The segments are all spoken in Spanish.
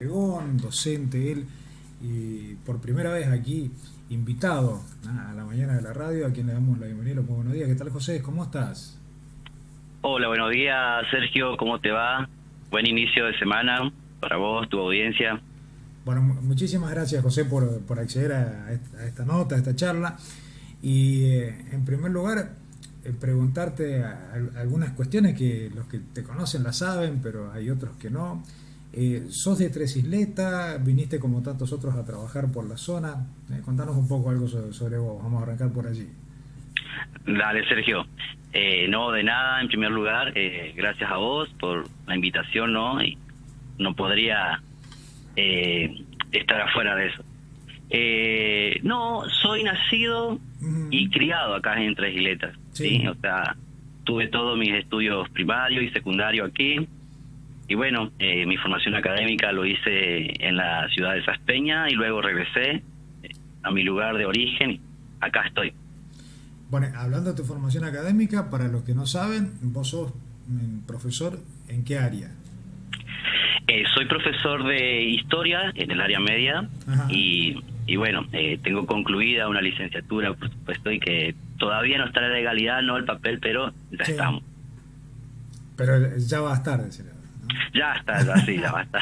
Obregón, docente él, y por primera vez aquí invitado a la mañana de la radio, a quien le damos la bienvenida. Muy buenos días. ¿Qué tal, José? ¿Cómo estás? Hola, buenos días, Sergio, ¿cómo te va? Buen inicio de semana para vos, tu audiencia. Bueno, muchísimas gracias, José, por acceder a esta nota, a esta charla. Y en primer lugar, preguntarte algunas cuestiones que los que te conocen las saben, pero hay otros que no. ¿Sos de Tres Isletas? ¿Viniste como tantos otros a trabajar por la zona? Contanos un poco algo sobre vos. Vamos a arrancar por allí. Dale, Sergio. No, de nada, en primer lugar, gracias a vos por la invitación, ¿no? Y no podría estar afuera de eso. No, soy nacido y Mm, criado acá en Tres Isletas, ¿sí? sí. O sea, tuve todos mis estudios primarios y secundarios aquí. Y bueno, mi formación académica lo hice en la ciudad de Saspeña y luego regresé a mi lugar de origen y acá estoy. Bueno, hablando de tu formación académica, para los que no saben, vos sos profesor ¿en qué área? Soy profesor de historia en el área media Ajá. y bueno, tengo concluida una licenciatura, por supuesto, y que todavía no está en la legalidad, no el papel, pero ya Sí, estamos. pero ya va a estar, decir, ¿no? Ya está, ya sí, ya basta.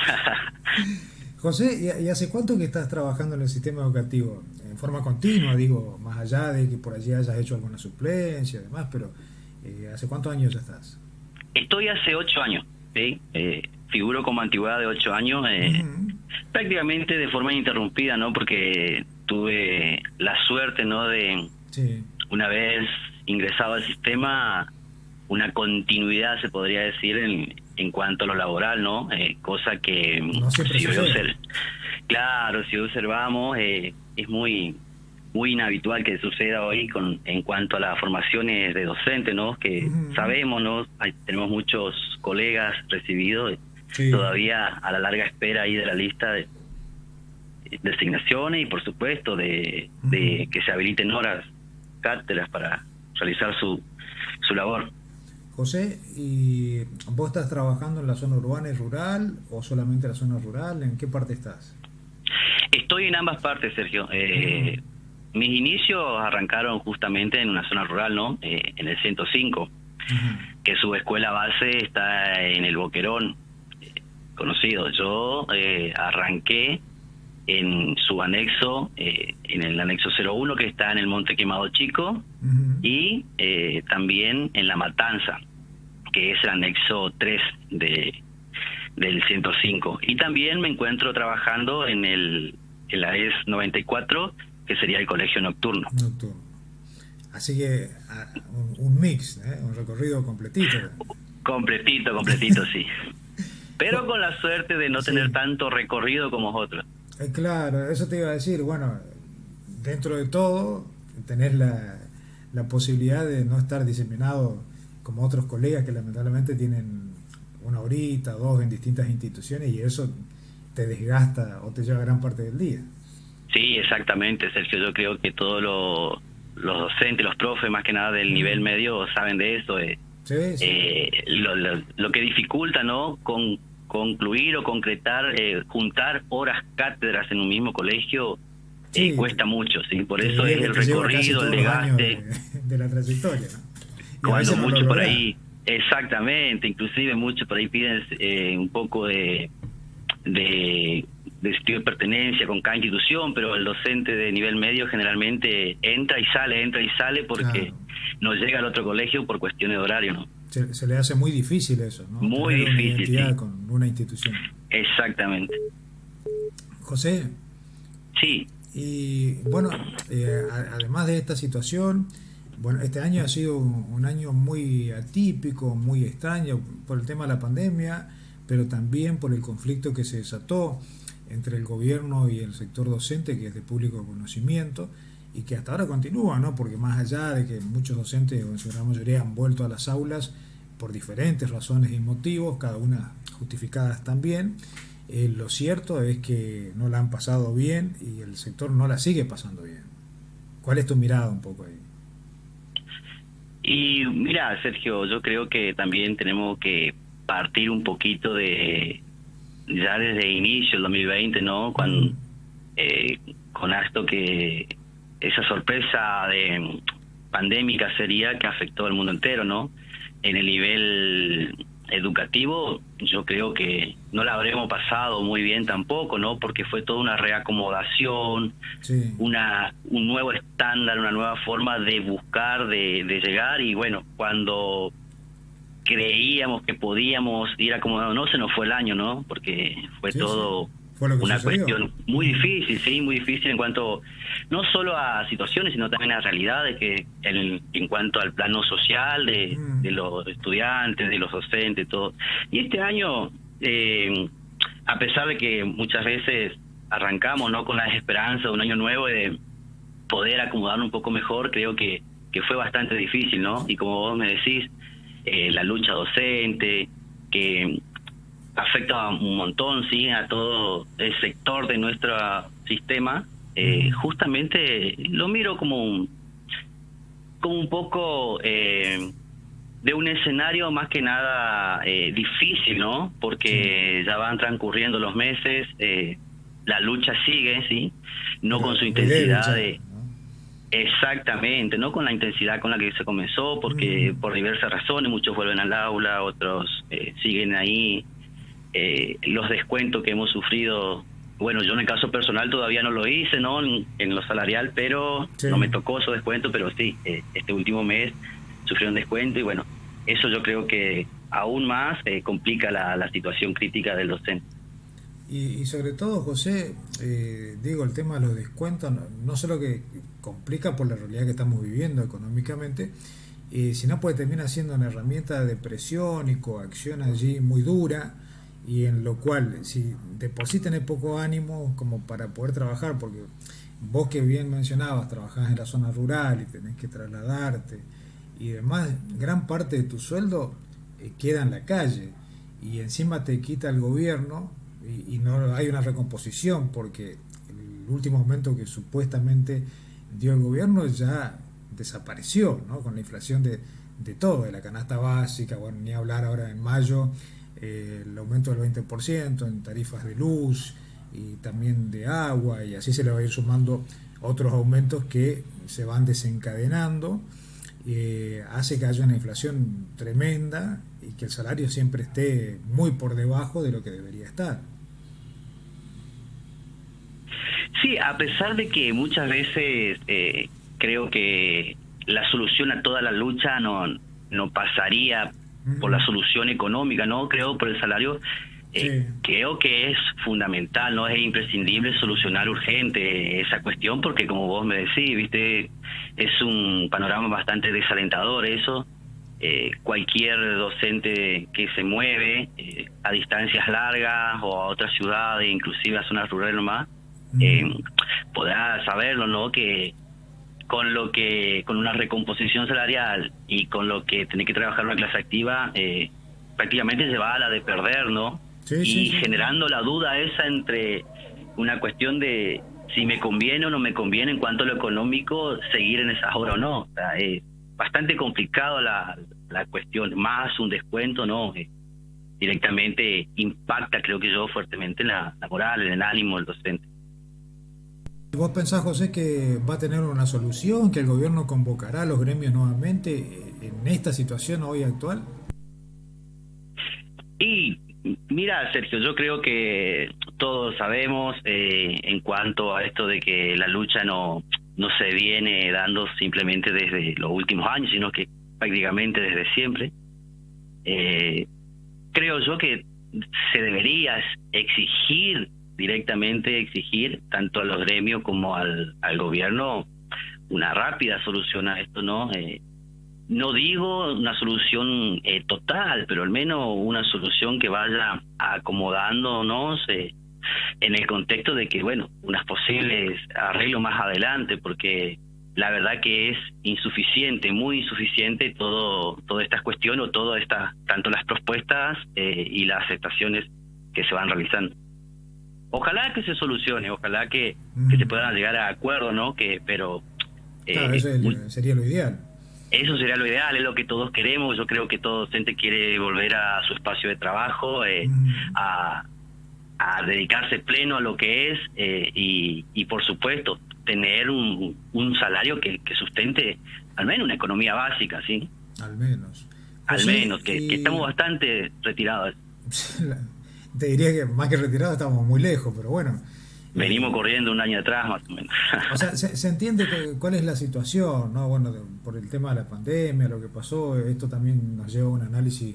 José, ¿y hace cuánto que estás trabajando en el sistema educativo? En forma continua, digo, más allá de que por allí hayas hecho alguna suplencia y demás, pero ¿hace cuántos años ya estás? Estoy hace 8 años, ¿sí? Figuro como antigüedad de 8 años, Ujú. prácticamente de forma ininterrumpida, ¿no? Porque tuve la suerte, ¿no? De Sí, una vez ingresado al sistema, una continuidad, se podría decir, en cuanto a lo laboral, ¿no? Cosa que no siempre si hoy sucede. claro, si observamos, es muy inhabitual que suceda hoy en cuanto a las formaciones de docentes, ¿no? Que Ujú. sabemos, ¿no? Tenemos muchos colegas recibidos, Sí. todavía a la larga espera ahí de la lista de asignaciones y por supuesto Ujú. de que se habiliten horas, cátedras para realizar su labor. José, ¿y vos estás trabajando en la zona urbana y rural o solamente en la zona rural? ¿En qué parte estás? Estoy en ambas partes, Sergio. Mm, Mis inicios arrancaron justamente en una zona rural, ¿no? En el 105, ajá. que su escuela base está en el Boquerón, conocido. Yo arranqué en su anexo, en el anexo 01, que está en el Monte Quemado Chico, Ujú. y también en La Matanza, que es el anexo 3 del 105. Y también me encuentro trabajando en la ES 94, que sería el colegio nocturno. Nocturno. Así que un mix, ¿eh? Un recorrido completito. Completito, completito, sí. Pero Jo- con la suerte de no tener sí, tanto recorrido como otros. claro, eso te iba a decir. Bueno, dentro de todo, tenés la posibilidad de no estar diseminado como otros colegas que lamentablemente tienen una horita, dos en distintas instituciones y eso te desgasta o te lleva gran parte del día. Sí, exactamente, Sergio. Yo creo que todos los docentes, los profes, más que nada del nivel Mm, medio, saben de eso. sí, sí. Lo que dificulta, ¿no? Concluir o concretar, juntar horas cátedras en un mismo colegio, Sí, cuesta mucho, ¿sí? Por te eso diría es que el te lleva casi recorrido, el todos los años desgaste, de la trayectoria, ¿no? Y a cuando veces no lo mucho por lográs. ahí, exactamente, inclusive mucho por ahí piden un poco de, de sentido de pertenencia con cada institución, pero el docente de nivel medio generalmente entra y sale porque Claro. no llega al otro colegio por cuestiones de horario, ¿no? Se le hace muy difícil eso, ¿no? Muy Tener una difícil, identidad sí, con una institución. exactamente. José, Sí, y bueno, además de esta situación, bueno, este año ha sido un año muy atípico, muy extraño por el tema de la pandemia, pero también por el conflicto que se desató entre el gobierno y el sector docente, que es de público conocimiento, y que hasta ahora continúa, ¿no? Porque más allá de que muchos docentes, o en su gran mayoría, han vuelto a las aulas por diferentes razones y motivos, cada una justificadas también, lo cierto es que no la han pasado bien y el sector no la sigue pasando bien. ¿Cuál es tu mirada un poco ahí? y mira, Sergio, yo creo que también tenemos que partir un poquito ya desde inicio del 2020, ¿no? Con esto que esa sorpresa de pandémica sería que afectó al mundo entero, ¿no? En el nivel educativo, yo creo que no la habremos pasado muy bien tampoco, ¿no? Porque fue toda una reacomodación, Sí, un nuevo estándar, una nueva forma de buscar, de llegar, y bueno, cuando creíamos que podíamos ir acomodando, no se nos fue el año, ¿no? Porque fue sí, sí. todo Fue lo que una sucedió. cuestión muy difícil, sí, muy difícil en cuanto no solo a situaciones, sino también a realidades que en cuanto al plano social de Mm, los estudiantes, de los docentes, todo. Y este año, a pesar de que muchas veces arrancamos, ¿no?, con la esperanza de un año nuevo, de poder acomodarnos un poco mejor, creo que fue bastante difícil, ¿no? Y como vos me decís, la lucha docente, que afecta un montón, sí, a todo el sector de nuestro sistema. mm, Justamente lo miro como un poco de un escenario más que nada difícil, ¿no? sí. Porque ya van transcurriendo los meses, la lucha sigue, sí, no Pero con su muy débil intensidad ya, de ¿no? exactamente, no con la intensidad con la que se comenzó, Mm, porque por diversas razones muchos vuelven al aula, otros siguen ahí. Los descuentos que hemos sufrido, bueno, yo en el caso personal todavía no lo hice, ¿no?, en lo salarial, pero sí. no me tocó esos descuentos, pero sí, este último mes sufrí un descuento y bueno, eso yo creo que aún más complica la situación crítica del docente. Y sobre todo, José, digo, el tema de los descuentos no solo que complica por la realidad que estamos viviendo económicamente, sino pues termina siendo una herramienta de presión y coacción allí muy dura, y en lo cual, si de por sí tenés poco ánimo como para poder trabajar, porque vos que bien mencionabas, trabajás en la zona rural y tenés que trasladarte y demás, gran parte de tu sueldo queda en la calle, y encima te quita el gobierno, y no hay una recomposición porque el último aumento que supuestamente dio el gobierno ya desapareció, ¿no? Con la inflación de todo, de la canasta básica, bueno, ni hablar ahora en mayo, el aumento del 20% en tarifas de luz y también de agua, y así se le va a ir sumando otros aumentos que se van desencadenando. Hace que haya una inflación tremenda y que el salario siempre esté muy por debajo de lo que debería estar. Sí, a pesar de que muchas veces creo que la solución a toda la lucha no pasaría por la Mm, solución económica, ¿no? Creo por el salario, sí, creo que es fundamental, ¿no? Es imprescindible solucionar urgente esa cuestión porque como vos me decís, viste, es un panorama bastante desalentador eso. Cualquier docente que se mueve a distancias largas o a otras ciudades, inclusive a zonas rurales nomás, eh, mm, podrá saberlo, ¿no? Que con una recomposición salarial y con lo que tiene que trabajar una clase activa, prácticamente se va a la de perder, ¿no? sí, sí, Y sí, sí. generando la duda esa entre una cuestión de si me conviene o no me conviene en cuanto a lo económico seguir en esas horas o no. O sea, es bastante complicado la cuestión, más un descuento, ¿no? Directamente impacta, creo que yo, fuertemente en la moral, en el ánimo del docente. ¿Vos pensás, José, que va a tener una solución, que el gobierno convocará a los gremios nuevamente en esta situación hoy actual? Y mira, Sergio, yo creo que todos sabemos en cuanto a esto de que la lucha no se viene dando simplemente desde los últimos años, sino que prácticamente desde siempre. Eh, Creo yo que se debería exigir directamente, exigir tanto a los gremios como al gobierno una rápida solución a esto, ¿no? No digo una solución total, pero al menos una solución que vaya acomodándonos en el contexto de que, bueno, unas posibles arreglos más adelante, porque la verdad que es insuficiente, muy insuficiente todas estas cuestiones o todas estas, tanto las propuestas y las aceptaciones que se van realizando. Ojalá que se solucione, ojalá que se Mm, puedan llegar a acuerdos, ¿no? Pero claro, eh, sería lo ideal. eso sería lo ideal, es lo que todos queremos. Yo creo que todo docente quiere volver a su espacio de trabajo, Mm, a, a dedicarse pleno a lo que es y por supuesto tener un salario que sustente al menos una economía básica, ¿sí? Al menos. Al José, menos, que estamos bastante retirados. te diría que más que retirados estamos muy lejos, pero bueno. Venimos corriendo un año atrás más o menos. O sea, se entiende cuál es la situación, ¿no? Bueno, por el tema de la pandemia, lo que pasó, esto también nos lleva a un análisis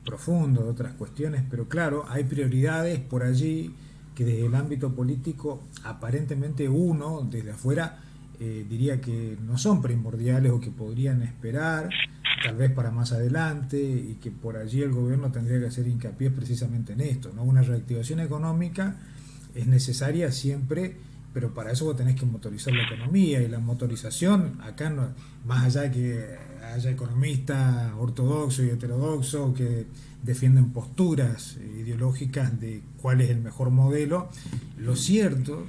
profundo de otras cuestiones, pero claro, hay prioridades por allí que desde el ámbito político, aparentemente uno, desde afuera, diría que no son primordiales o que podrían esperar, tal vez para más adelante, y que por allí el gobierno tendría que hacer hincapié precisamente en esto, ¿no? Una reactivación económica es necesaria siempre, pero para eso vos tenés que motorizar la economía, y la motorización, acá no, más allá que haya economistas ortodoxos y heterodoxos que defienden posturas ideológicas de cuál es el mejor modelo, lo cierto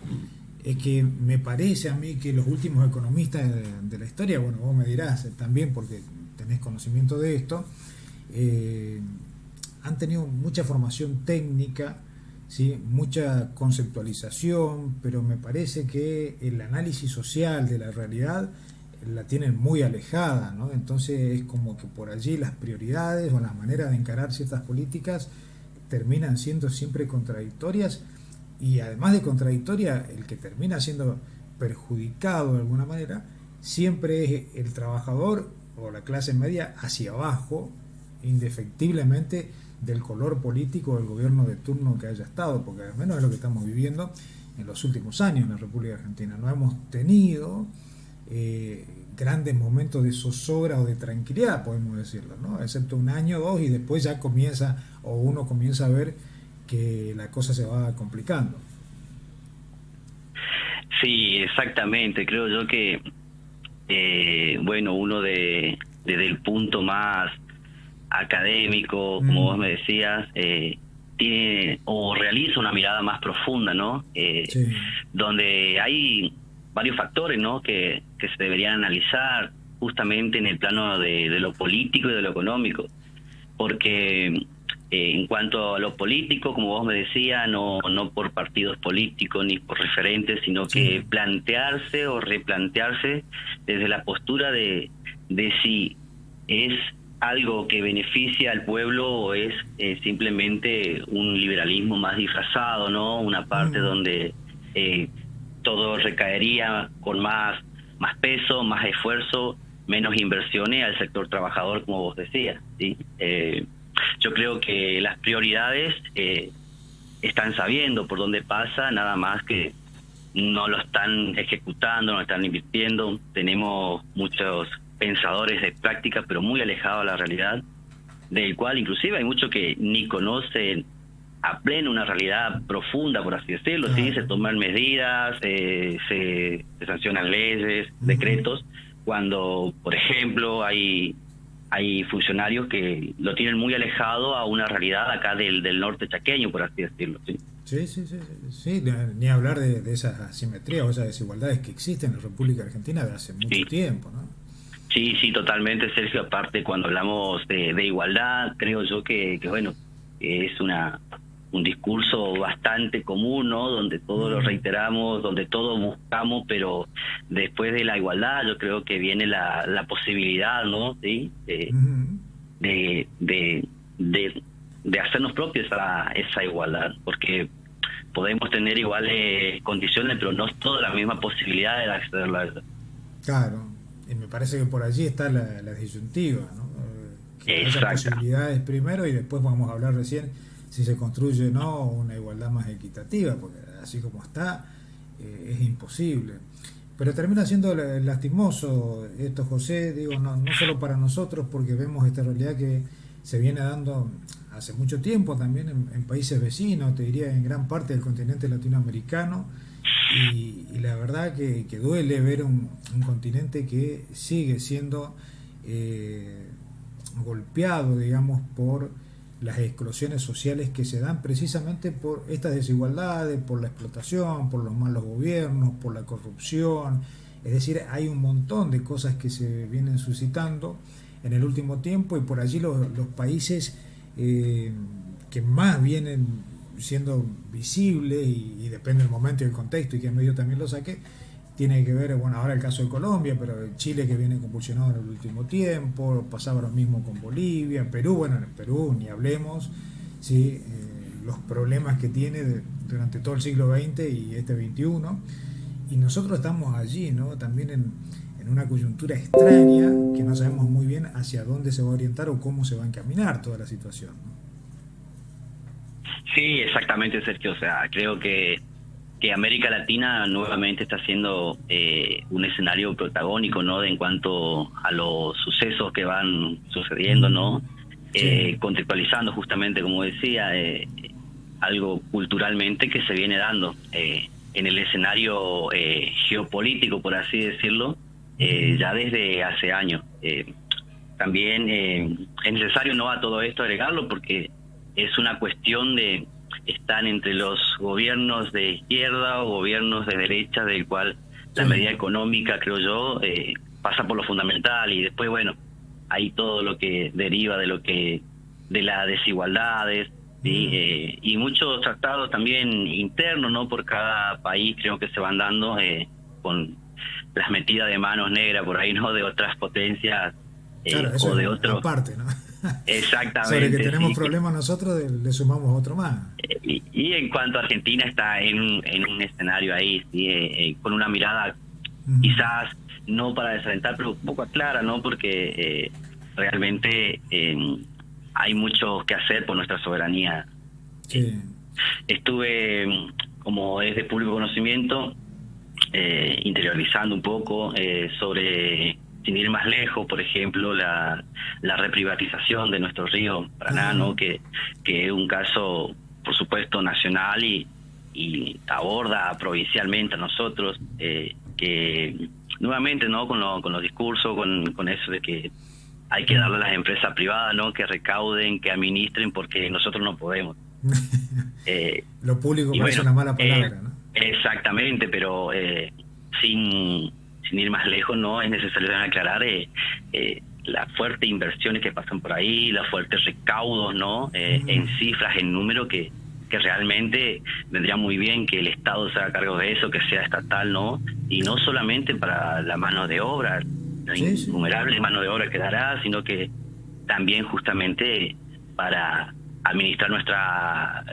es que me parece a mí que los últimos economistas de la historia, bueno, vos me dirás también porque tenés conocimiento de esto, han tenido mucha formación técnica, ¿sí? Mucha conceptualización, pero me parece que el análisis social de la realidad la tienen muy alejada, ¿no? Entonces es como que por allí las prioridades o las maneras de encarar ciertas políticas terminan siendo siempre contradictorias, y además de contradictoria, el que termina siendo perjudicado de alguna manera siempre es el trabajador o la clase media hacia abajo, indefectiblemente del color político del gobierno de turno que haya estado, porque al menos es lo que estamos viviendo en los últimos años en la República Argentina. No hemos tenido grandes momentos de zozobra o de tranquilidad, podemos decirlo, ¿no? Excepto un año o dos, y después ya comienza, o uno comienza a ver que la cosa se va complicando. Sí, exactamente. Creo yo que, bueno, uno desde el punto más académico, como vos me decías, tiene o realiza una mirada más profunda, ¿no? Sí. Donde hay varios factores, ¿no? que se deberían analizar justamente en el plano de lo político y de lo económico, porque en cuanto a lo político, como vos me decías, no por partidos políticos ni por referentes, sino que plantearse o replantearse desde la postura de si es algo que beneficia al pueblo o es simplemente un liberalismo más disfrazado, ¿no? Una parte donde todo recaería con más peso, más esfuerzo, menos inversiones al sector trabajador, como vos decías, ¿sí? Yo creo que las prioridades están sabiendo por dónde pasa, nada más que no lo están ejecutando, no lo están invirtiendo. Tenemos muchos pensadores de práctica, pero muy alejados de la realidad, del cual inclusive hay muchos que ni conocen a pleno una realidad profunda, por así decirlo. Sí, se toman medidas, se sancionan leyes, decretos, cuando, por ejemplo, hay funcionarios que lo tienen muy alejado a una realidad acá del norte chaqueño, por así decirlo. Sí, ni hablar de esas asimetrías o esas desigualdades que existen en la República Argentina de hace mucho tiempo, ¿no? Sí, totalmente, Sergio. Aparte, cuando hablamos de igualdad, creo yo que bueno, es un discurso bastante común, ¿no? Donde todo lo reiteramos, donde todo buscamos, pero después de la igualdad yo creo que viene la posibilidad, ¿no? ¿Sí? De hacernos propios esa igualdad, porque podemos tener iguales condiciones, pero no toda la misma posibilidad de acceder a ella. Claro, y me parece que por allí está la disyuntiva, ¿no? Que haya posibilidades primero y después vamos a hablar recién si se construye o no una igualdad más equitativa, porque así como está, es imposible. Pero termina siendo lastimoso esto, José, digo, no solo para nosotros, porque vemos esta realidad que se viene dando hace mucho tiempo también en países vecinos, te diría en gran parte del continente latinoamericano, y la verdad que duele ver un continente que sigue siendo golpeado, digamos, por las exclusiones sociales que se dan precisamente por estas desigualdades, por la explotación, por los malos gobiernos, por la corrupción. Es decir, hay un montón de cosas que se vienen suscitando en el último tiempo, y por allí los países que más vienen siendo visible y depende del momento y el contexto y qué medio también lo saque, tiene que ver, bueno, ahora el caso de Colombia, pero Chile que viene convulsionado en el último tiempo, pasaba lo mismo con Bolivia, Perú, bueno, en Perú ni hablemos, ¿sí? Los problemas que tiene durante todo el siglo XX y este XXI, y nosotros estamos allí, ¿no? También en una coyuntura extraña que no sabemos muy bien hacia dónde se va a orientar o cómo se va a encaminar toda la situación, ¿no? Sí, exactamente, Sergio. O sea, creo que América Latina nuevamente está siendo un escenario protagónico, ¿no? En cuanto a los sucesos que van sucediendo, ¿no? Sí. Contextualizando justamente, como decía, algo culturalmente que se viene dando en el escenario geopolítico, por así decirlo, ya desde hace años. También es necesario, ¿no?, a todo esto agregarlo, porque es una cuestión de están entre los gobiernos de izquierda o gobiernos de derecha, del cual la Sí. medida económica, creo yo, pasa por lo fundamental, y después, bueno, hay todo lo que deriva de las desigualdades, ¿sí? Y muchos tratados también internos, ¿no?, por cada país, creo que se van dando con las metidas de manos negras por ahí, ¿no?, de otras potencias Claro, eso o es de otros. aparte, ¿no? Sobre que Exactamente, tenemos sí. problemas nosotros, le sumamos otro más. Y en cuanto a Argentina, está en un escenario ahí, ¿sí? Con una mirada quizás no para desalentar, pero un poco clara, ¿no? Porque realmente hay mucho que hacer por nuestra soberanía. Sí. Estuve, como es de público conocimiento, interiorizando un poco sobre, sin ir más lejos, por ejemplo, la reprivatización de nuestro río Paraná, ¿no? Que es un caso, por supuesto, nacional y aborda provincialmente a nosotros, que nuevamente, ¿no?, con los discursos, con eso de que hay que darle a las empresas privadas, ¿no?, que recauden, que administren, porque nosotros no podemos. Lo público Y parece bueno, una mala palabra, ¿no? exactamente, pero sin ir más lejos, no es necesario aclarar las fuertes inversiones que pasan por ahí, los fuertes recaudos, ¿no? En cifras, en número, que realmente vendría muy bien que el Estado se haga cargo de eso, que sea estatal, ¿no? Y no solamente para la mano de obra, la Sí, sí. innumerable mano de obra que dará, sino que también justamente para administrar nuestra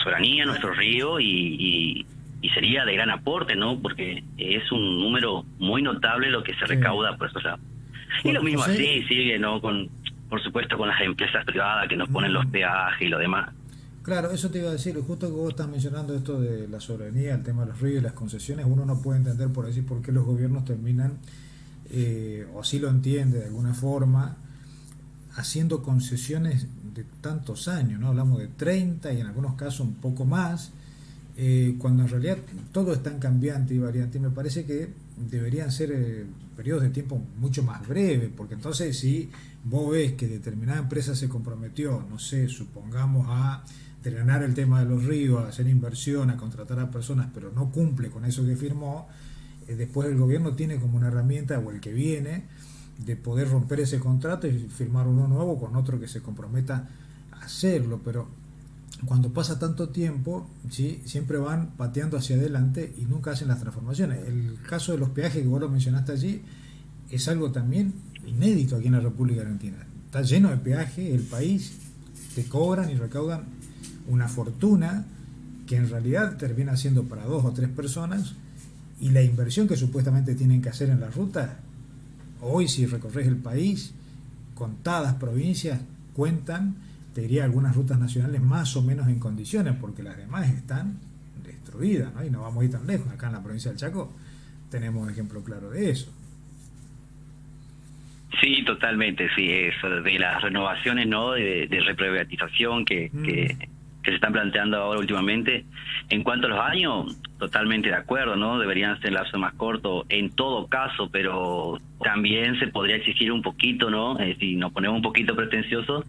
soberanía, nuestro río, y sería de gran aporte, ¿no? Porque es un número muy notable lo que se Sí. recauda por esos lados. Y lo mismo José, así sigue, ¿no? Por supuesto, con las empresas privadas que nos ponen los peajes y lo demás. claro, eso te iba a decir, justo que vos estás mencionando esto de la soberanía, el tema de los ríos y las concesiones, uno no puede entender por decir por qué los gobiernos terminan, o sí lo entiende de alguna forma, haciendo concesiones de tantos años, ¿no? Hablamos de 30 y en algunos casos un poco más, cuando en realidad todo es tan cambiante y variante, y me parece que deberían ser periodos de tiempo mucho más breves, porque entonces si vos ves que determinada empresa se comprometió, no sé, supongamos a drenar el tema de los ríos, a hacer inversión, a contratar a personas, pero no cumple con eso que firmó, después el gobierno tiene como una herramienta, o el que viene, de poder romper ese contrato y firmar uno nuevo con otro que se comprometa a hacerlo, pero cuando pasa tanto tiempo, ¿sí?, siempre van pateando hacia adelante y nunca hacen las transformaciones. El caso de los peajes que vos lo mencionaste allí es algo también inédito aquí en la República Argentina. Está lleno de peajes el país, te cobran y recaudan una fortuna que en realidad termina siendo para 2 o 3 personas, y la inversión que supuestamente tienen que hacer en la ruta, hoy si recorres el país, contadas provincias cuentan, te diría, algunas rutas nacionales más o menos en condiciones, porque las demás están destruidas, ¿no? Y no vamos a ir tan lejos. Acá en la provincia del Chaco tenemos ejemplo claro de eso. Sí, totalmente, sí, eso de las renovaciones, ¿no?, de reprivatización que se están planteando ahora últimamente. En cuanto a los años, totalmente de acuerdo, ¿no? Deberían ser lapsos más cortos en todo caso, pero también se podría exigir un poquito, ¿no? Si nos ponemos un poquito pretenciosos,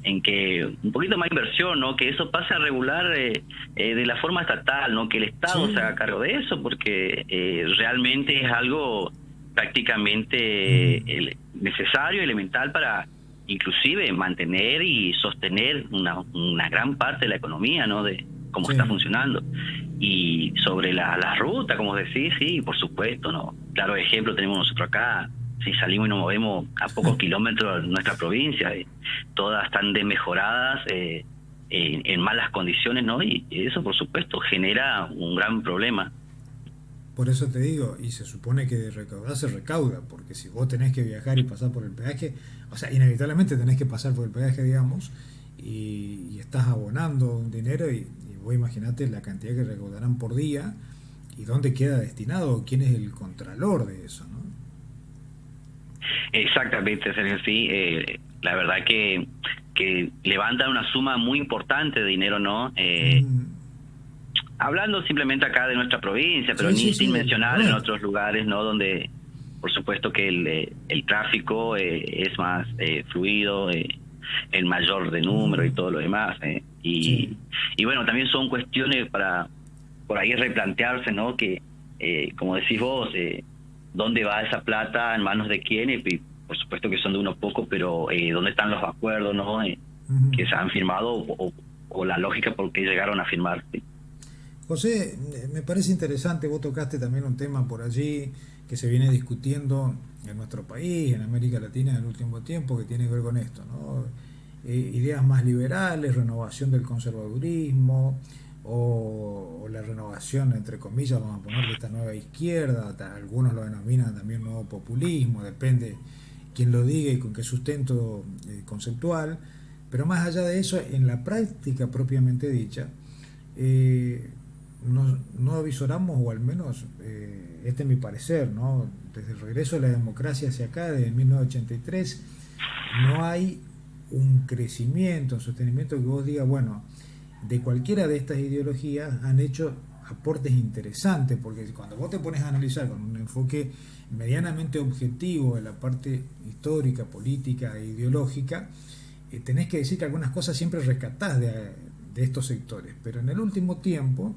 en que un poquito más inversión, ¿no? Que eso pase a regular de la forma estatal, ¿no? Que el Estado se haga cargo de eso, porque realmente es algo prácticamente necesario, elemental para inclusive mantener y sostener una gran parte de la economía, ¿no?, de cómo Sí. está funcionando. Y sobre la ruta, como decís, sí, por supuesto, ¿no? Claro, ejemplo tenemos nosotros acá. Si salimos y nos movemos a pocos kilómetros de nuestra provincia, todas están desmejoradas, en malas condiciones, ¿no? Y eso, por supuesto, genera un gran problema. Por eso te digo, y se supone que de recaudar se recauda, porque si vos tenés que viajar y pasar por el peaje, o sea, inevitablemente tenés que pasar por el peaje, digamos, y estás abonando un dinero y vos imaginate la cantidad que recaudarán por día y dónde queda destinado, quién es el contralor de eso, ¿no? Exactamente, Sergio, sí. La verdad que levantan una suma muy importante de dinero, ¿no? Mm, Hablando simplemente acá de nuestra provincia, pero sí, ni sí, sí, sin del mencionar en departamento. otros lugares, ¿no? Donde, por supuesto, que el tráfico es más fluido, el mayor de número y Mm, todo lo demás. sí. Y bueno, también son cuestiones para por ahí replantearse, ¿no? Que, como decís vos, ¿dónde va esa plata? ¿En manos de quién? Y por supuesto que son de unos pocos, pero ¿dónde están los acuerdos, ¿no? Ujú. Que se han firmado o la lógica por qué llegaron a firmar. ¿Sí? José, me parece interesante, vos tocaste también un tema por allí que se viene discutiendo en nuestro país, en América Latina en el último tiempo, que tiene que ver con esto, ¿no? Ideas más liberales, renovación del conservadurismo o la renovación, entre comillas, vamos a poner, de esta nueva izquierda, algunos lo denominan también nuevo populismo, depende quién lo diga y con qué sustento conceptual, pero más allá de eso, en la práctica propiamente dicha, eh, no avisoramos, o al menos este es mi parecer, ¿no? Desde el regreso de la democracia hacia acá, desde 1983, no hay un crecimiento, un sostenimiento que vos digas, bueno, de cualquiera de estas ideologías han hecho aportes interesantes, porque cuando vos te pones a analizar con un enfoque medianamente objetivo de la parte histórica, política e ideológica, tenés que decir que algunas cosas siempre rescatás de estos sectores, pero en el último tiempo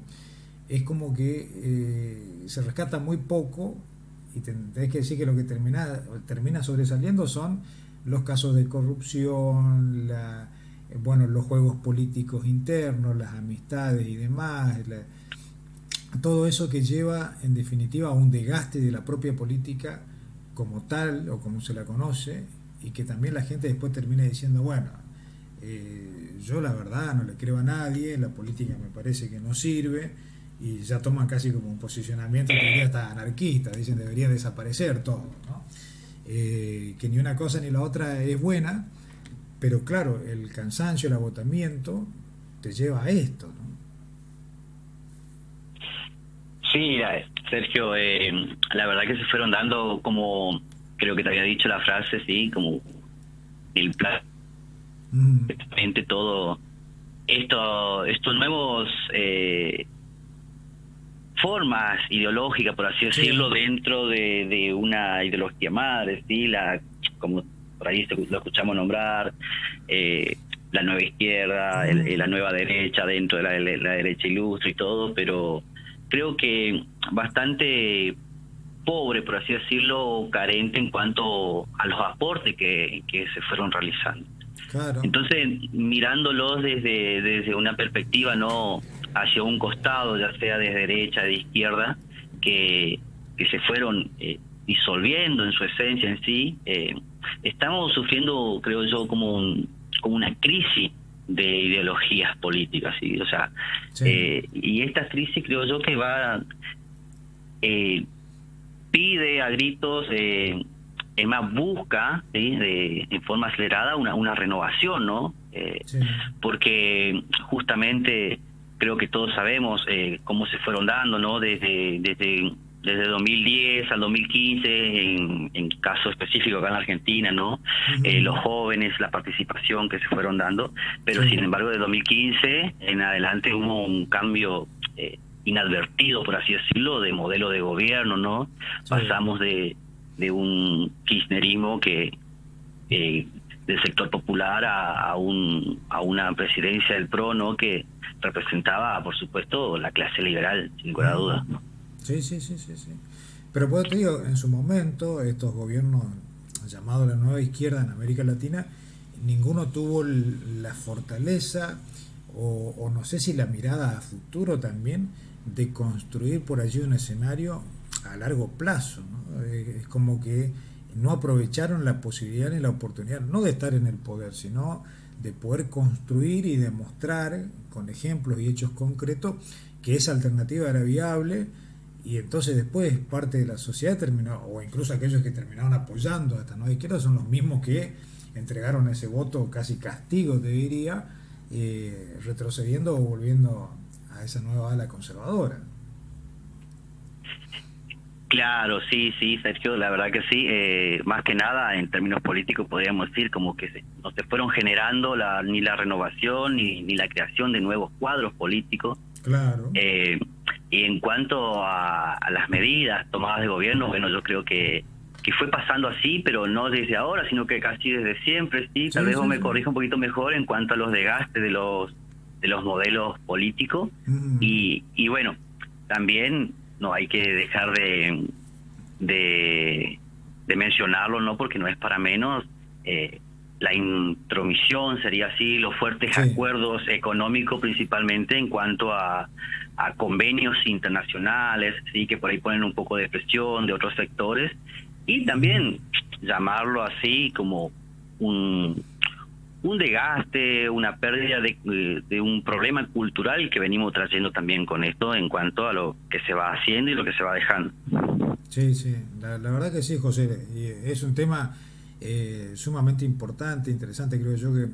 es como que se rescata muy poco y tenés que decir que lo que termina sobresaliendo son los casos de corrupción, bueno, los juegos políticos internos, las amistades y demás, todo eso que lleva en definitiva a un desgaste de la propia política como tal o como se la conoce, y que también la gente después termina diciendo, bueno, yo la verdad no le creo a nadie, la política me parece que no sirve, y ya toman casi como un posicionamiento, te diría hasta anarquista, dicen debería desaparecer todo, ¿no? Que ni una cosa ni la otra es buena, pero claro, el cansancio, el agotamiento te lleva a esto, ¿no? Sí, mira, Sergio, la verdad que se fueron dando como, creo que te había dicho la frase, sí, como el plan, Mm, perfectamente todo estos nuevos formas ideológicas, por así sí. decirlo, dentro de una ideología madre, ¿sí? Como por ahí lo escuchamos nombrar, la nueva izquierda, la Mm, nueva derecha dentro de la derecha ilustre y todo, pero creo que bastante pobre, por así decirlo, carente en cuanto a los aportes que se fueron realizando. claro. Entonces, mirándolos desde una perspectiva, no hacia un costado, ya sea de derecha, de izquierda, que se fueron disolviendo en su esencia en sí, estamos sufriendo, creo yo, como una crisis de ideologías políticas, ¿sí? O sea, Sí. y esta crisis creo yo que va eh, pide a gritos, es más, busca, ¿sí? En forma acelerada una renovación, ¿no? Sí. Porque justamente creo que todos sabemos cómo se fueron dando, ¿no? Desde 2010 al 2015, en caso específico acá en Argentina, ¿no? Ujú. Los jóvenes, la participación que se fueron dando, pero sin Sí. embargo de 2015 en adelante hubo un cambio inadvertido, por así decirlo, de modelo de gobierno, ¿no? Sí. Pasamos de un kirchnerismo que del sector popular a una presidencia del PRO, ¿no? Que representaba, por supuesto, la clase liberal, sin lugar a Mm. dudas, ¿no? Sí, sí, sí, sí, sí. Pero pues te digo, en su momento, estos gobiernos llamados la nueva izquierda en América Latina, ninguno tuvo la fortaleza o no sé si la mirada a futuro también de construir por allí un escenario a largo plazo, ¿no? Es como que no aprovecharon la posibilidad ni la oportunidad, no de estar en el poder, sino de poder construir y demostrar con ejemplos y hechos concretos que esa alternativa era viable, y entonces después parte de la sociedad terminó, o incluso aquellos que terminaron apoyando a esta nueva izquierda son los mismos que entregaron ese voto casi castigo, te diría, retrocediendo o volviendo a esa nueva ala conservadora. Claro, sí, sí, Sergio, la verdad que sí. Más que nada, en términos políticos, podríamos decir como que no se fueron generando ni la renovación ni la creación de nuevos cuadros políticos. Claro. Y en cuanto a las medidas tomadas de gobierno, bueno, yo creo que fue pasando así, pero no desde ahora, sino que casi desde siempre, sí. Tal vez vos me corrija un poquito mejor en cuanto a los desgastes de los modelos políticos. Y bueno, también no hay que dejar de mencionarlo, no, porque no es para menos, la intromisión, sería así, los fuertes acuerdos económicos, principalmente en cuanto a convenios internacionales, sí, que por ahí ponen un poco de presión de otros sectores, y también llamarlo así como un desgaste, una pérdida de un problema cultural que venimos trayendo también con esto en cuanto a lo que se va haciendo y lo que se va dejando. Sí, sí, la verdad que sí, José, y es un tema sumamente importante, interesante, creo yo, que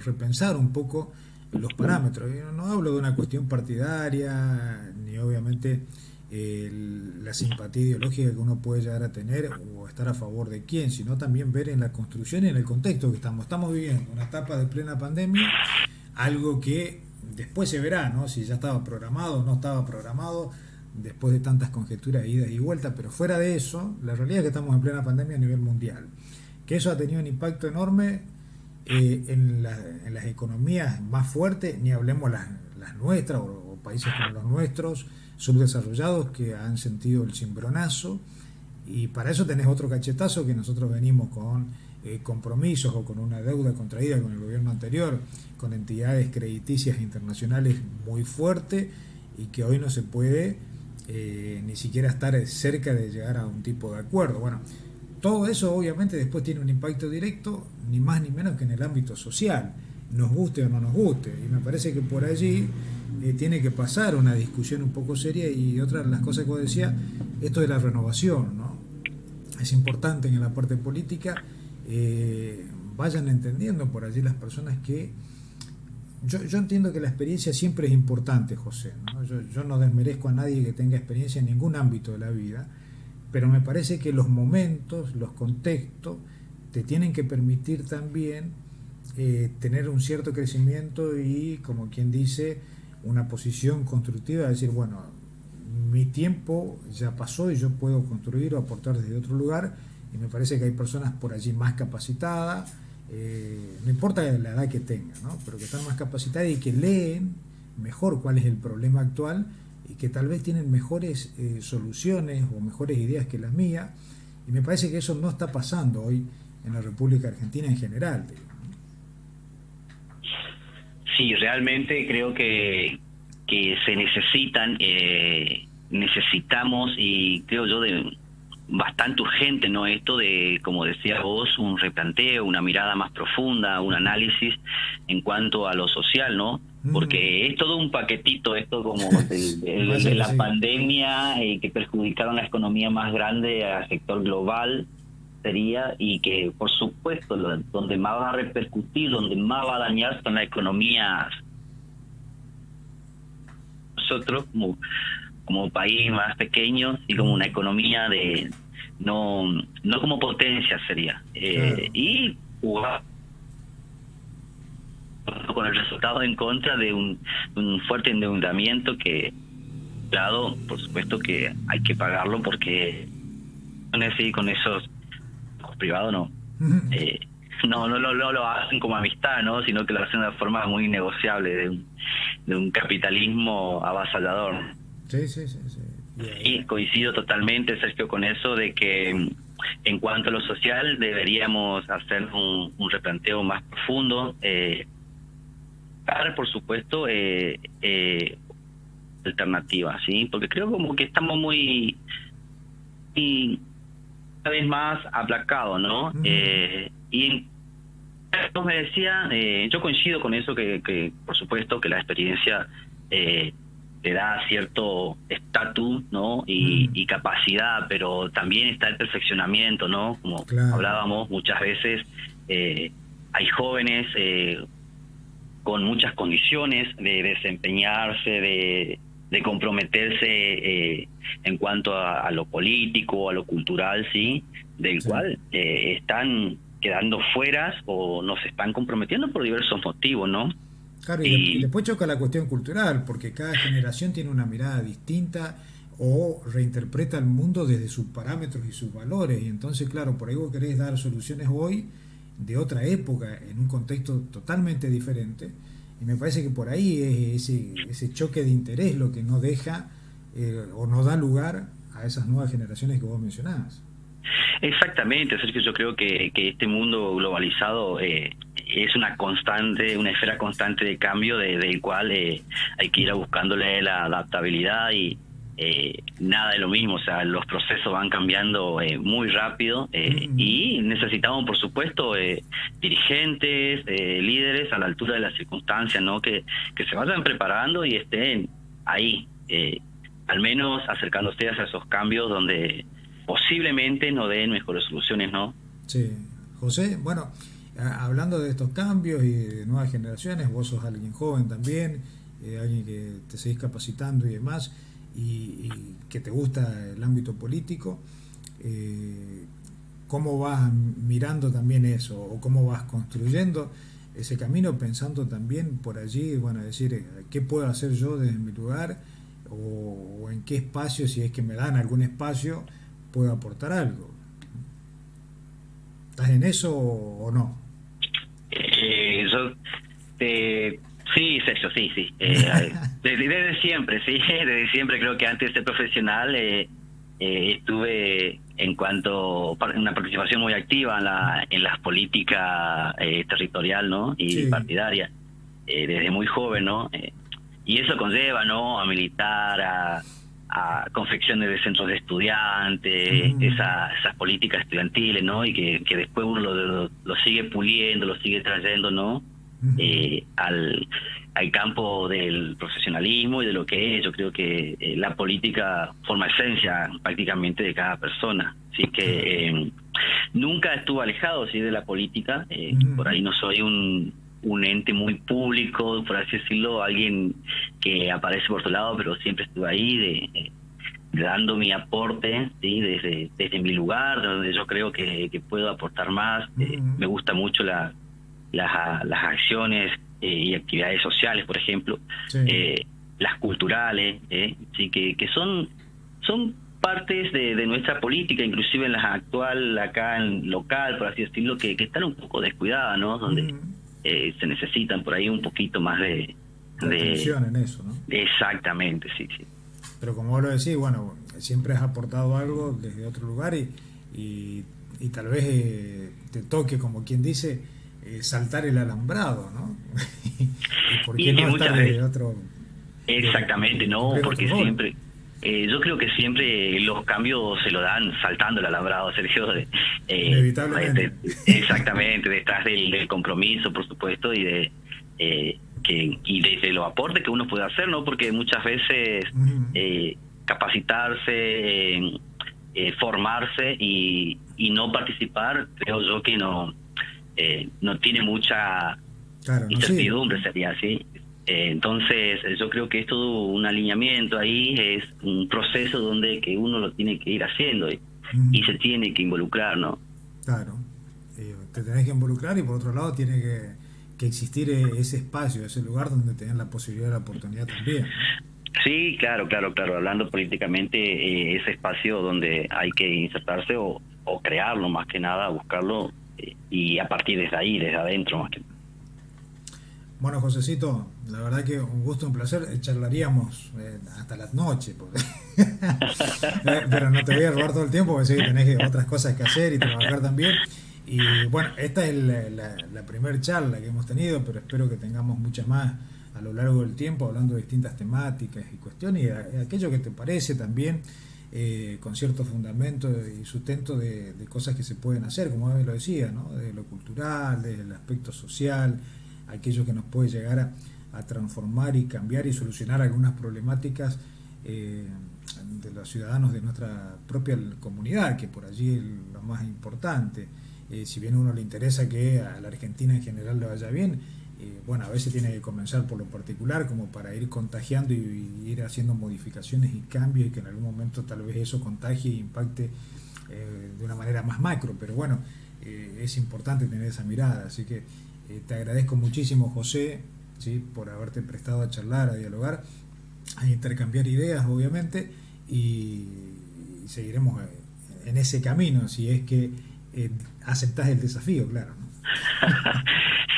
repensar un poco los parámetros. Yo no hablo de una cuestión partidaria, ni obviamente la simpatía ideológica que uno puede llegar a tener o estar a favor de quién, sino también ver en la construcción y en el contexto que estamos viviendo una etapa de plena pandemia, algo que después se verá, ¿no? Si ya estaba programado o no estaba programado, después de tantas conjeturas, idas y vueltas, pero fuera de eso, la realidad es que estamos en plena pandemia a nivel mundial, que eso ha tenido un impacto enorme en las economías más fuertes, ni hablemos las nuestras o países como los nuestros, subdesarrollados, que han sentido el cimbronazo, y para eso tenés otro cachetazo que nosotros venimos con compromisos o con una deuda contraída con el gobierno anterior, con entidades crediticias internacionales muy fuertes, y que hoy no se puede ni siquiera estar cerca de llegar a un tipo de acuerdo. Bueno, todo eso obviamente después tiene un impacto directo, ni más ni menos que en el ámbito social, nos guste o no nos guste, y me parece que por allí tiene que pasar una discusión un poco seria. Y otra de las cosas que vos decías, esto de la renovación, ¿no? Es importante que en la parte política vayan entendiendo por allí las personas que yo entiendo que la experiencia siempre es importante, José, ¿no? Yo no desmerezco a nadie que tenga experiencia en ningún ámbito de la vida, pero me parece que los momentos, los contextos, te tienen que permitir también tener un cierto crecimiento y, como quien dice, una posición constructiva de decir, bueno, mi tiempo ya pasó y yo puedo construir o aportar desde otro lugar, y me parece que hay personas por allí más capacitadas, no importa la edad que tengan, ¿no? Pero que están más capacitadas y que leen mejor cuál es el problema actual, y que tal vez tienen mejores soluciones o mejores ideas que las mías, y me parece que eso no está pasando hoy en la República Argentina en general, digo. Sí, realmente creo que se necesitamos, y creo yo de bastante urgente, ¿no? Esto de, como decías vos, un replanteo, una mirada más profunda, un análisis en cuanto a lo social, ¿no? Porque es todo un paquetito esto como de la pandemia que perjudicaron la economía más grande al sector global, sería, y que por supuesto donde más va a repercutir, donde más va a dañar son las economías. Nosotros como país más pequeño y como una economía de no como potencia sería, claro. Y jugar con el resultado en contra de un fuerte endeudamiento que, claro, por supuesto que hay que pagarlo, porque con esos privados no lo hacen como amistad, ¿no? Sino que lo hacen de una forma muy negociable de un capitalismo avasallador. Sí. Y coincido totalmente, Sergio, con eso de que en cuanto a lo social deberíamos hacer un replanteo más profundo, buscar, por supuesto, alternativas, ¿sí? Porque creo como que estamos muy y cada vez más aplacados, ¿no? Y me decía, yo coincido con eso, que por supuesto que la experiencia te da cierto estatus, ¿no? Y capacidad, pero también está el perfeccionamiento, ¿no? Como hablábamos muchas veces, hay jóvenes con muchas condiciones de desempeñarse, de comprometerse en cuanto a lo político, a lo cultural, ¿sí? Del cual están quedando fueras o no se están comprometiendo por diversos motivos, ¿no? Claro, y después choca la cuestión cultural, porque cada generación tiene una mirada distinta o reinterpreta el mundo desde sus parámetros y sus valores, y entonces, claro, por ahí vos querés dar soluciones hoy de otra época, en un contexto totalmente diferente, y me parece que por ahí es ese choque de interés lo que no deja o no da lugar a esas nuevas generaciones que vos mencionabas. Exactamente, Sergio, yo creo que este mundo globalizado es una constante, una esfera constante de cambio del cual hay que ir buscándole la adaptabilidad y nada de lo mismo, o sea, los procesos van cambiando muy rápido y necesitamos, por supuesto, dirigentes, líderes a la altura de las circunstancias, ¿no? Que se vayan preparando y estén ahí, al menos acercándose a esos cambios donde posiblemente no den mejores soluciones, ¿no? Sí. José, bueno, hablando de estos cambios y de nuevas generaciones, vos sos alguien joven también, alguien que te seguís capacitando y demás, y que te gusta el ámbito político, ¿cómo vas mirando también eso? ¿O cómo vas construyendo ese camino, pensando también por allí, bueno, decir, ¿qué puedo hacer yo desde mi lugar? O en qué espacio, si es que me dan algún espacio, puedo aportar algo. ¿Estás en eso o no? Sí, Sergio, sí. Desde siempre, sí, desde siempre creo que antes de ser profesional estuve en cuanto una participación muy activa en las políticas territorial, ¿no? Y partidaria, desde muy joven, ¿no? Y eso conlleva, ¿no? A militar, a confecciones de centros de estudiantes, esas políticas estudiantiles, ¿no? Y que después uno lo sigue puliendo, lo sigue trayendo, ¿no? Al campo del profesionalismo y de lo que es. Yo creo que la política forma esencia prácticamente de cada persona. Así que nunca estuve alejado, ¿sí?, de la política. Por ahí no soy un ente muy público, por así decirlo, alguien que aparece por su lado, pero siempre estuve ahí dando mi aporte, ¿sí?, desde mi lugar, donde yo creo que puedo aportar más. Me gusta mucho las acciones y actividades sociales, por ejemplo, las culturales, sí, que son partes de nuestra política, inclusive en la actual, acá en local, por así decirlo, que están un poco descuidadas, ¿no? Donde se necesitan por ahí un poquito más de atención en eso, ¿no? Exactamente, sí. Pero como vos lo decís, bueno, siempre has aportado algo desde otro lugar y tal vez te toque, como quien dice, saltar el alambrado, ¿no? ¿Y por qué no estar de otro? Exactamente, no, porque siempre... yo creo que siempre los cambios se lo dan saltando el alambrado, Sergio. Inevitablemente. Exactamente, detrás del compromiso, por supuesto, y desde los aportes que uno puede hacer, ¿no? Porque muchas veces capacitarse, formarse y no participar, creo yo que no tiene mucha incertidumbre, sería así. Entonces yo creo que es todo un alineamiento ahí, es un proceso donde que uno lo tiene que ir haciendo y se tiene que involucrar, ¿no? Claro, te tenés que involucrar y por otro lado tiene que existir ese espacio, ese lugar donde tenés la posibilidad, la oportunidad también, ¿no? Sí, claro, hablando políticamente, ese espacio donde hay que insertarse o crearlo, más que nada, buscarlo y a partir de ahí, desde adentro, más que nada. Bueno, Josecito, la verdad que un gusto, un placer. Charlaríamos hasta las noches, pero no te voy a robar todo el tiempo, porque sé que tenés otras cosas que hacer y trabajar también. Y bueno, esta es la primera charla que hemos tenido, pero espero que tengamos muchas más a lo largo del tiempo, hablando de distintas temáticas y cuestiones, y aquello que te parece también, con cierto fundamento y sustento de cosas que se pueden hacer, como lo decía, ¿no? De lo cultural, del aspecto social, aquello que nos puede llegar a transformar y cambiar y solucionar algunas problemáticas de los ciudadanos de nuestra propia comunidad, que por allí es lo más importante. Si bien a uno le interesa que a la Argentina en general le vaya bien, bueno, a veces tiene que comenzar por lo particular como para ir contagiando y ir haciendo modificaciones y cambios y que en algún momento tal vez eso contagie e impacte de una manera más macro, pero bueno, es importante tener esa mirada, así que te agradezco muchísimo, José, ¿sí? Por haberte prestado a charlar, a dialogar, a intercambiar ideas, obviamente, y seguiremos en ese camino, si es que aceptás el desafío, claro, ¿no?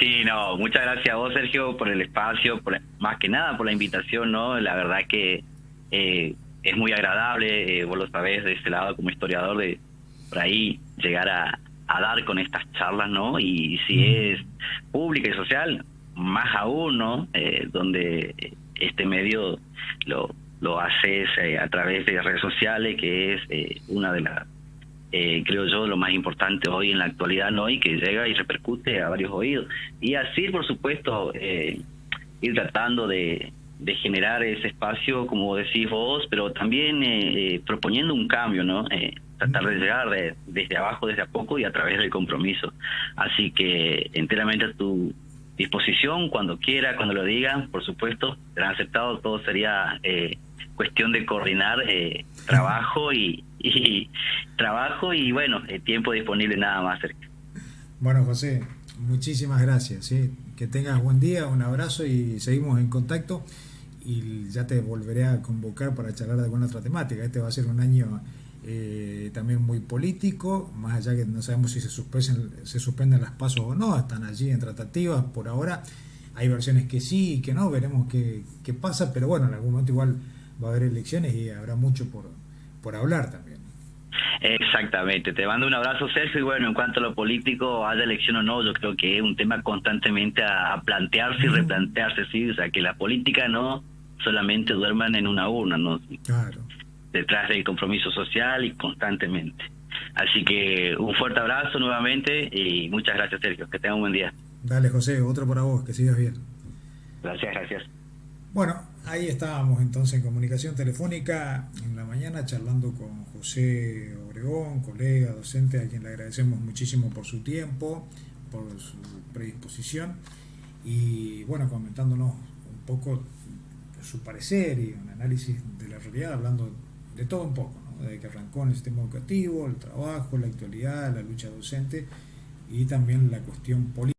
Sí, no, muchas gracias a vos, Sergio, por el espacio, más que nada por la invitación, ¿no? La verdad que es muy agradable, vos lo sabés, de ese lado como historiador, de por ahí llegar a dar con estas charlas, ¿no? Y si es pública y social, más aún, ¿no? Donde este medio lo haces a través de redes sociales, que es una de las creo yo, lo más importante hoy en la actualidad, ¿no? Y que llega y repercute a varios oídos. Y así, por supuesto, ir tratando de generar ese espacio, como decís vos, pero también proponiendo un cambio, ¿no? Tratar de llegar desde abajo, desde a poco y a través del compromiso. Así que enteramente a tu disposición, cuando quiera, cuando lo digan, por supuesto, serán aceptados. Todo sería cuestión de coordinar trabajo y trabajo y bueno, tiempo disponible nada más. Bueno, José, muchísimas gracias, ¿sí? Que tengas buen día, un abrazo y seguimos en contacto y ya te volveré a convocar para charlar de alguna otra temática. Este va a ser un año también muy político, más allá que no sabemos si se suspenden las pasos o no, están allí en tratativas por ahora. Hay versiones que sí y que no, veremos qué pasa, pero bueno, en algún momento igual va a haber elecciones y habrá mucho por hablar también. Exactamente, te mando un abrazo, Sergio, y bueno, en cuanto a lo político, haya elección o no, yo creo que es un tema constantemente a plantearse y replantearse, ¿sí? O sea, que la política no solamente duerman en una urna, ¿no? Claro. Detrás del compromiso social y constantemente. Así que un fuerte abrazo nuevamente y muchas gracias, Sergio, que tenga un buen día. Dale, José, otro para vos, que sigas bien. Gracias, gracias. Bueno, ahí estábamos entonces en comunicación telefónica en la mañana charlando con José Obregón, colega, docente, a quien le agradecemos muchísimo por su tiempo, por su predisposición y bueno, comentándonos un poco su parecer y un análisis de la realidad, hablando de todo un poco, ¿no? Desde que arrancó en el sistema educativo, el trabajo, la actualidad, la lucha docente y también la cuestión política.